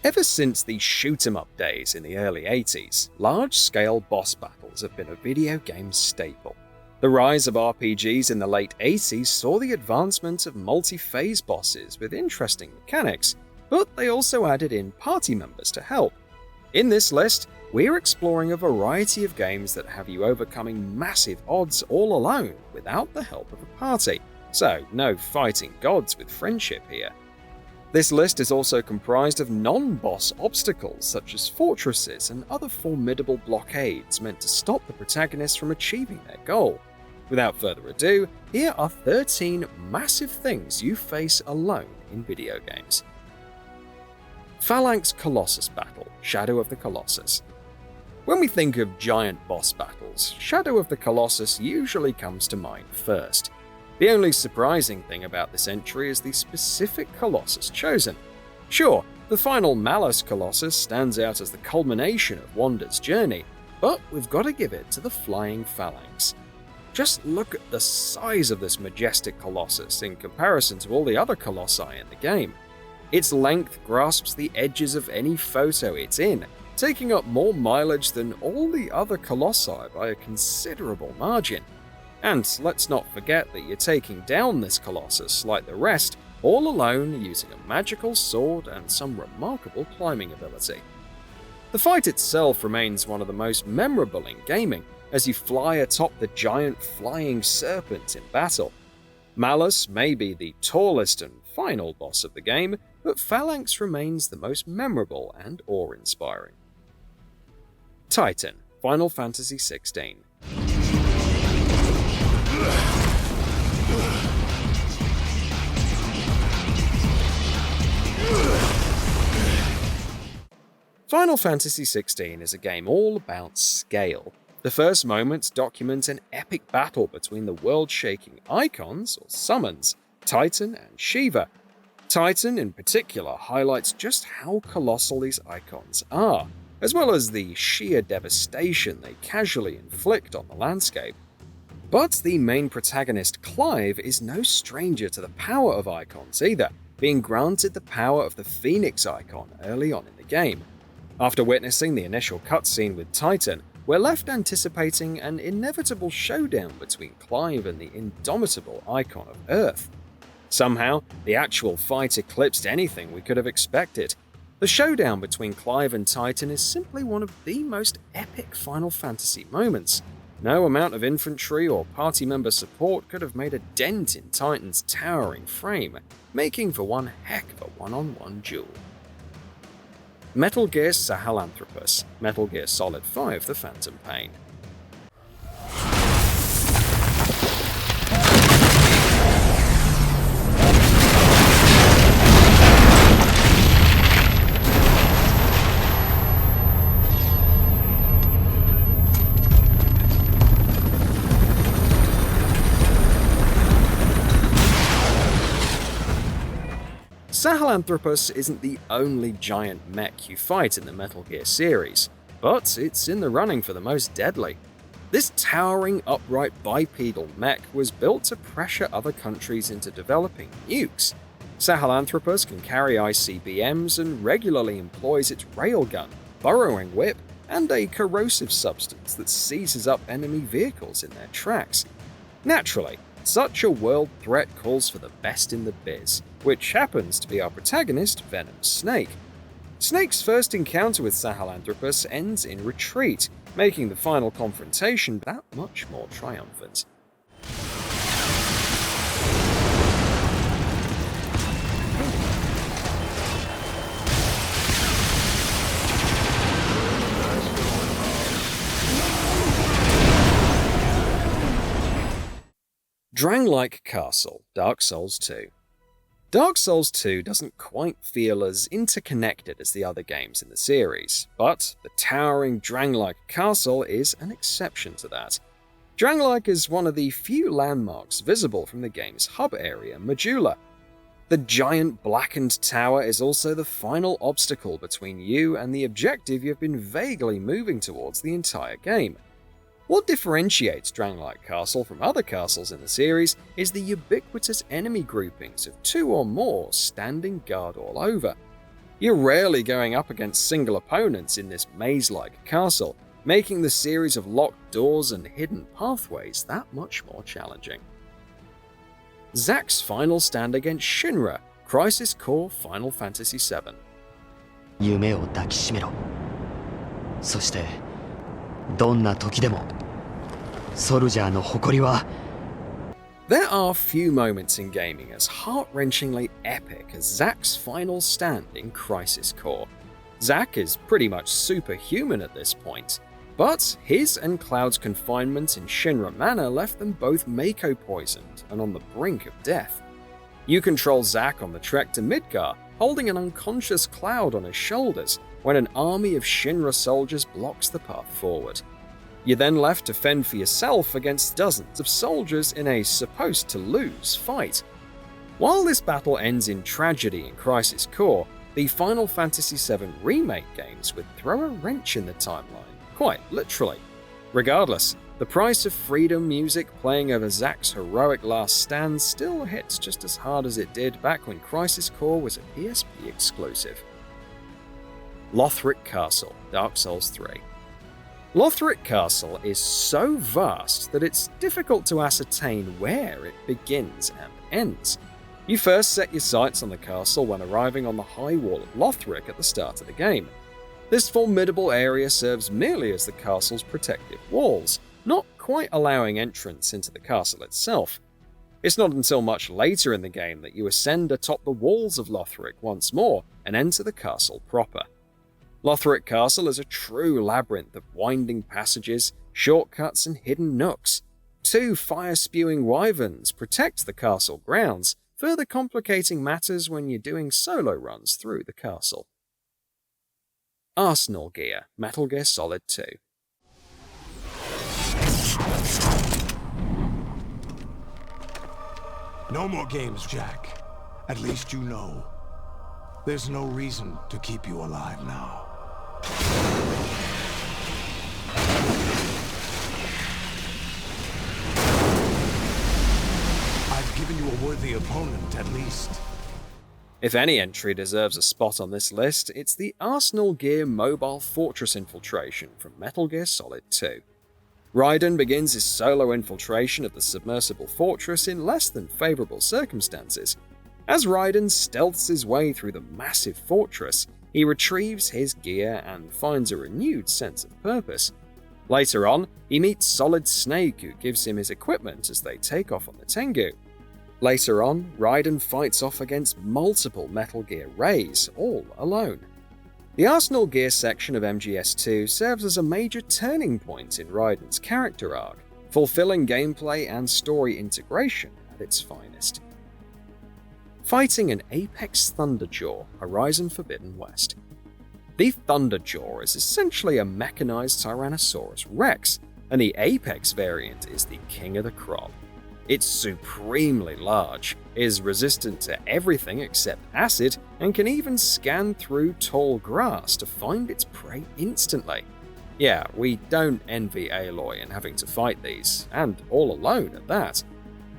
Ever since the shoot-'em-up days in the early 80s, large-scale boss battles have been a video game staple. The rise of RPGs in the late 80s saw the advancement of multi-phase bosses with interesting mechanics, but they also added in party members to help. In this list, we're exploring a variety of games that have you overcoming massive odds all alone without the help of a party, so no fighting gods with friendship here. This list is also comprised of non-boss obstacles such as fortresses and other formidable blockades meant to stop the protagonists from achieving their goal. Without further ado, here are 13 massive things you face alone in video games. Phalanx Colossus Battle, Shadow of the Colossus. When we think of giant boss battles, Shadow of the Colossus usually comes to mind first. The only surprising thing about this entry is the specific Colossus chosen. Sure, the final Malice Colossus stands out as the culmination of Wanda's journey, but we've got to give it to the Flying Phalanx. Just look at the size of this majestic Colossus in comparison to all the other Colossi in the game. Its length grasps the edges of any photo it's in, taking up more mileage than all the other Colossi by a considerable margin. And let's not forget that you're taking down this Colossus, like the rest, all alone using a magical sword and some remarkable climbing ability. The fight itself remains one of the most memorable in gaming, as you fly atop the giant flying serpent in battle. Malice may be the tallest and final boss of the game, but Phalanx remains the most memorable and awe-inspiring. Titan, Final Fantasy XVI. Final Fantasy XVI is a game all about scale. The first moments document an epic battle between the world-shaking icons, or summons, Titan and Shiva. Titan in particular highlights just how colossal these icons are, as well as the sheer devastation they casually inflict on the landscape. But the main protagonist, Clive, is no stranger to the power of icons either, being granted the power of the Phoenix icon early on in the game. After witnessing the initial cutscene with Titan, we're left anticipating an inevitable showdown between Clive and the indomitable icon of Earth. Somehow, the actual fight eclipsed anything we could have expected. The showdown between Clive and Titan is simply one of the most epic Final Fantasy moments. No amount of infantry or party member support could have made a dent in Titan's towering frame, making for one heck of a one-on-one duel. Metal Gear Sahelanthropus, Metal Gear Solid 5: The Phantom Pain. Sahelanthropus isn't the only giant mech you fight in the Metal Gear series, but it's in the running for the most deadly. This towering, upright bipedal mech was built to pressure other countries into developing nukes. Sahelanthropus can carry ICBMs and regularly employs its railgun, burrowing whip, and a corrosive substance that seizes up enemy vehicles in their tracks. Naturally, such a world threat calls for the best in the biz, which happens to be our protagonist, Venom Snake. Snake's first encounter with Sahelanthropus ends in retreat, making the final confrontation that much more triumphant. Dranglike Castle, Dark Souls 2. Dark Souls 2 doesn't quite feel as interconnected as the other games in the series, but the towering Dranglike Castle is an exception to that. Dranglike is one of the few landmarks visible from the game's hub area, Majula. The giant blackened tower is also the final obstacle between you and the objective you've been vaguely moving towards the entire game. What differentiates Dranglike Castle from other castles in the series is the ubiquitous enemy groupings of 2 or more standing guard all over. You're rarely going up against single opponents in this maze-like castle, making the series of locked doors and hidden pathways that much more challenging. Zack's final stand against Shinra, Crisis Core Final Fantasy VII. 夢を抱きしめろ。そして、どんな時でも、ソルジャーの誇りは。 There are few moments in gaming as heart-wrenchingly epic as Zack's final stand in Crisis Core. Zack is pretty much superhuman at this point, but his and Cloud's confinement in Shinra Manor left them both Mako poisoned and on the brink of death. You control Zack on the trek to Midgar, holding an unconscious Cloud on his shoulders when an army of Shinra soldiers blocks the path forward. You're then left to fend for yourself against dozens of soldiers in a supposed-to-lose fight. While this battle ends in tragedy in Crisis Core, the Final Fantasy VII Remake games would throw a wrench in the timeline, quite literally. Regardless, the price of freedom music playing over Zack's heroic last stand still hits just as hard as it did back when Crisis Core was a PSP exclusive. Lothric Castle, Dark Souls 3. Lothric Castle is so vast that it's difficult to ascertain where it begins and ends. You first set your sights on the castle when arriving on the high wall of Lothric at the start of the game. This formidable area serves merely as the castle's protective walls, not quite allowing entrance into the castle itself. It's not until much later in the game that you ascend atop the walls of Lothric once more and enter the castle proper. Lothric Castle is a true labyrinth of winding passages, shortcuts, and hidden nooks. 2 fire-spewing wyverns protect the castle grounds, further complicating matters when you're doing solo runs through the castle. Arsenal Gear, Metal Gear Solid 2. No more games, Jack. At least you know. There's no reason to keep you alive now. I've given you a worthy opponent, at least. If any entry deserves a spot on this list, it's the Arsenal Gear Mobile Fortress infiltration from Metal Gear Solid 2. Raiden begins his solo infiltration of the submersible fortress in less than favourable circumstances. As Raiden stealths his way through the massive fortress, he retrieves his gear and finds a renewed sense of purpose. Later on, he meets Solid Snake, who gives him his equipment as they take off on the Tengu. Later on, Raiden fights off against multiple Metal Gear Rays, all alone. The Arsenal Gear section of MGS2 serves as a major turning point in Raiden's character arc, fulfilling gameplay and story integration at its finest. Fighting an Apex Thunderjaw, Horizon Forbidden West. The Thunderjaw is essentially a mechanized Tyrannosaurus Rex, and the Apex variant is the king of the crop. It's supremely large, is resistant to everything except acid, and can even scan through tall grass to find its prey instantly. Yeah, we don't envy Aloy in having to fight these, and all alone at that.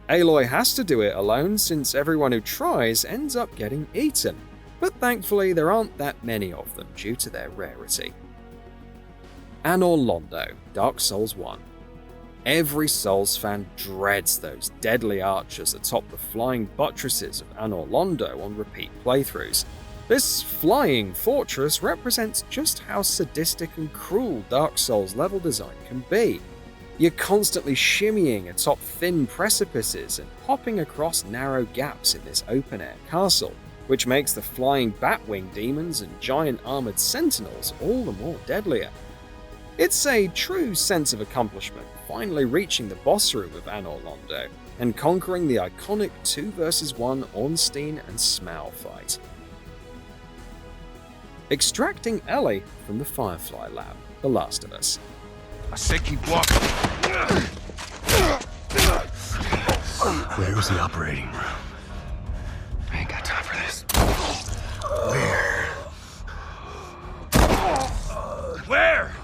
Aloy has to do it alone since everyone who tries ends up getting eaten, but thankfully there aren't that many of them due to their rarity. Anor Londo, Dark Souls 1. Every Souls fan dreads those deadly archers atop the flying buttresses of Anor Londo on repeat playthroughs. This flying fortress represents just how sadistic and cruel Dark Souls level design can be. You're constantly shimmying atop thin precipices and hopping across narrow gaps in this open-air castle, which makes the flying Batwing demons and giant armored sentinels all the more deadlier. It's a true sense of accomplishment finally reaching the boss room of Anor Londo and conquering the iconic 2 vs 1 Ornstein and Smaug fight. Extracting Ellie from the Firefly Lab, The Last of Us. I said keep walking. Where's the operating room? I ain't got time for this. Where?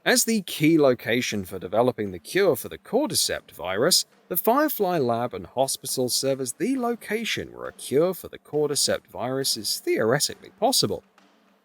As the key location for developing the cure for the cordyceps virus, the Firefly Lab and hospital serve as the location where a cure for the cordyceps virus is theoretically possible.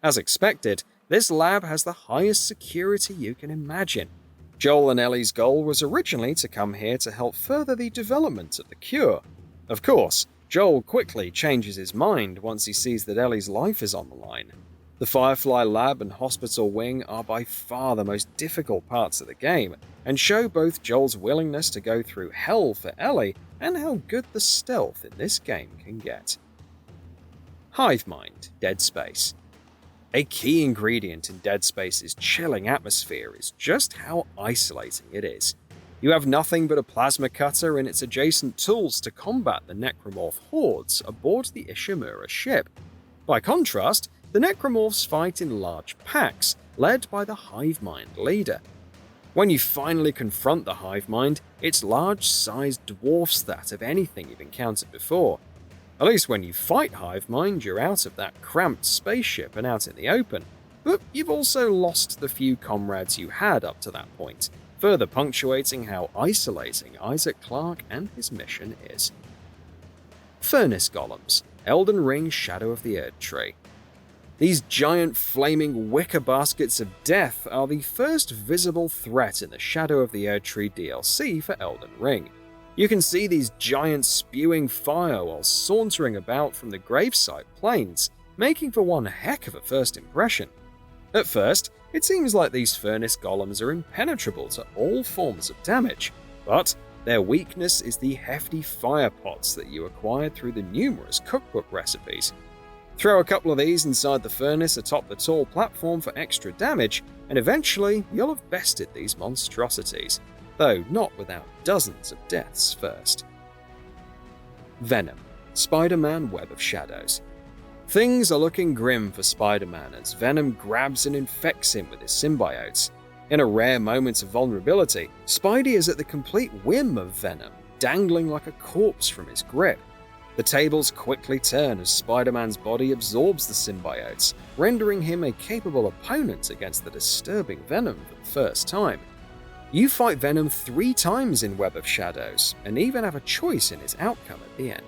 As expected, this lab has the highest security you can imagine. Joel and Ellie's goal was originally to come here to help further the development of the cure. Of course, Joel quickly changes his mind once he sees that Ellie's life is on the line. The Firefly Lab and Hospital Wing are by far the most difficult parts of the game, and show both Joel's willingness to go through hell for Ellie and how good the stealth in this game can get. Hive mind, Dead Space. A key ingredient in Dead Space's chilling atmosphere is just how isolating it is. You have nothing but a plasma cutter and its adjacent tools to combat the necromorph hordes aboard the Ishimura ship. By contrast, the necromorphs fight in large packs, led by the hive mind leader. When you finally confront the hive mind, its large size dwarfs that of anything you've encountered before. At least when you fight hive mind, you're out of that cramped spaceship and out in the open, but you've also lost the few comrades you had up to that point, further punctuating how isolating Isaac Clarke and his mission is. Furnace Golems, Elden Ring Shadow of the Erdtree. These giant flaming wicker baskets of death are the first visible threat in the Shadow of the Erdtree DLC for Elden Ring. You can see these giants spewing fire while sauntering about from the gravesite plains, making for one heck of a first impression. At first, it seems like these furnace golems are impenetrable to all forms of damage, but their weakness is the hefty fire pots that you acquire through the numerous cookbook recipes. Throw a couple of these inside the furnace atop the tall platform for extra damage, and eventually you'll have bested these monstrosities, though not without dozens of deaths first. Venom, Spider-Man Web of Shadows. Things are looking grim for Spider-Man as Venom grabs and infects him with his symbiotes. In a rare moment of vulnerability, Spidey is at the complete whim of Venom, dangling like a corpse from his grip. The tables quickly turn as Spider-Man's body absorbs the symbiotes, rendering him a capable opponent against the disturbing Venom for the first time. You fight Venom 3 times in Web of Shadows, and even have a choice in his outcome at the end.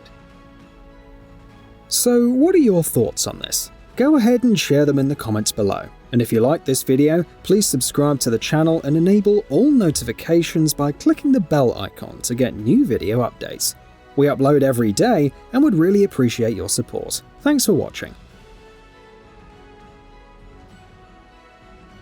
So what are your thoughts on this? Go ahead and share them in the comments below. And if you like this video, please subscribe to the channel and enable all notifications by clicking the bell icon to get new video updates. We upload every day and would really appreciate your support. Thanks for watching.